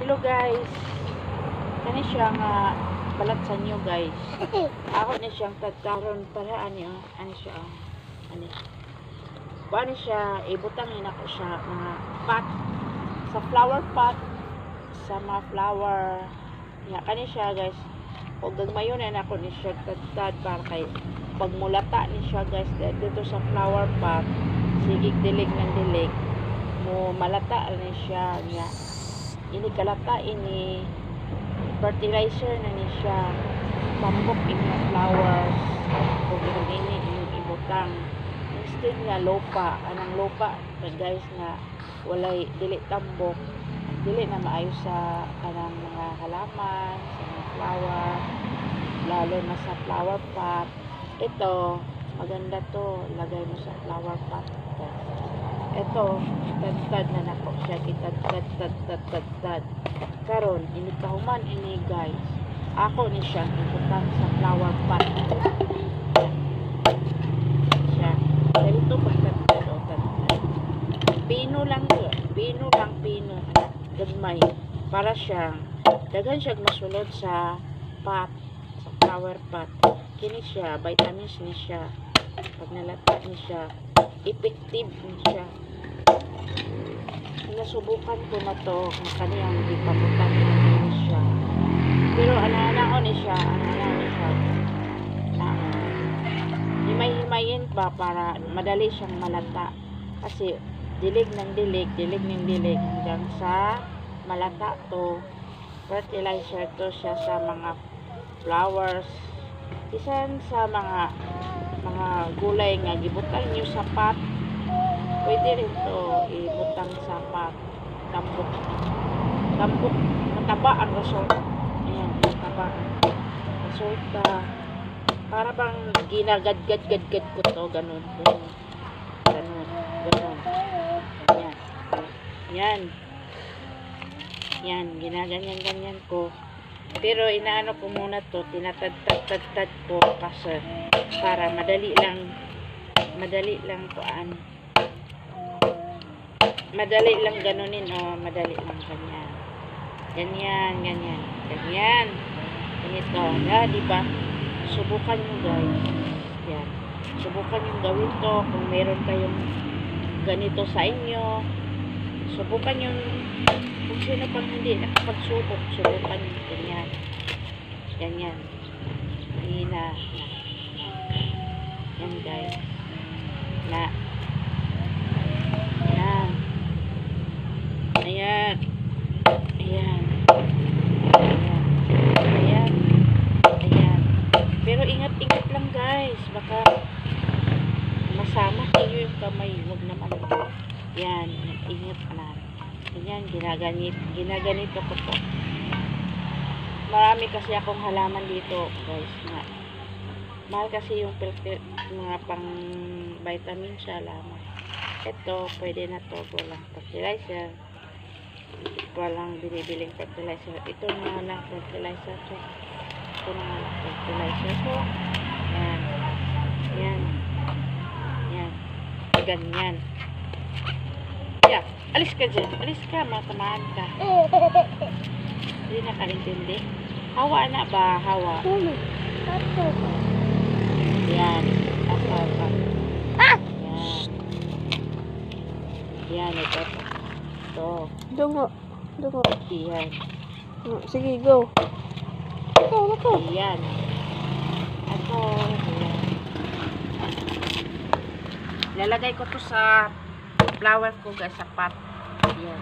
Hello guys. Kani siya nga balat sa inyo guys. Ako ni siyang tataron para ani siya. Ani. Kuani siya ibutangin ako siya mga pot sa flower pot sa mga flower. Ya kani siya guys. Og gagmayon na ako ni siya tatad para kay pagmulata ni siya guys dito sa flower pot. Sigig dilig ng dilig mo malata ni siya niya. Ini kalata ini fertilizer na ni siya pambok inyong flowers kung ini inyong ibutang instead nga lupa anang lupa guys nga walay dili tambok dili na maayo sa kanang mga halaman sa mga flower lalo na sa flower pot. Ito maganda to lagay mo sa flower pot guys. Ito, tad-tad na nako siya kitad-tad karon ini kahuman ini guys. Ako ni siya ibutang sa flower pot. Siya. Dito pa tad-tad. Pino lang to. Pino. Gagmay. Para siya daghan siya masulod sa pot, sa flower pot. Kini siya, vitamins ni siya. Pag nalata ni siya, effective ni siya. Nasubukan ko na to kung kaniyang ipabutan ni siya. Pero ana-ana ni siya himay-himayin ba para madali siyang malata. Kasi dilig ng dilig hanggang sa malata to. Fertilizer to siya sa mga flowers. Isan sa mga gulay nga gibutang niyo sa pot. Pwede rin to ibutang sa pot. Tambok. Mataba ang resulta. Ayan, mataba. Resulta. Para bang ginagad-gad ko to. Ganun. Yan. Ginaganyan-ganyan ko. Pero inaano ko muna to. Tinatad-tad ko kasi para madali lang ganunin madali lang ganyan ganito di ba subukan nyo guys yan subukan nyo gawin to kung meron kayong ganito sa inyo subukan nyo kung sino pang hindi nakapagsubok subukan nyo ganyan hina yan guys ayan pero ingat lang guys baka masama kayo yung kamay huwag naman yan ingat na yan ginaganito ko to marami kasi akong halaman dito guys nga mahal kasi yung mga pang vitamin sa halaman. Ito pwede na to walang fertilizer walang binibiling fertilizer ito na lang fertilizer to ito na lang fertilizer to yan ganyan yeah alis ka dyan matamaan ka hindi na kalintindi hawa na ba yan yan ito Dungo. Yan. Sige, go. Ito. Yan. Ito. Yan. Lalagay ko to sa flower ko guys, sa pot. Yan.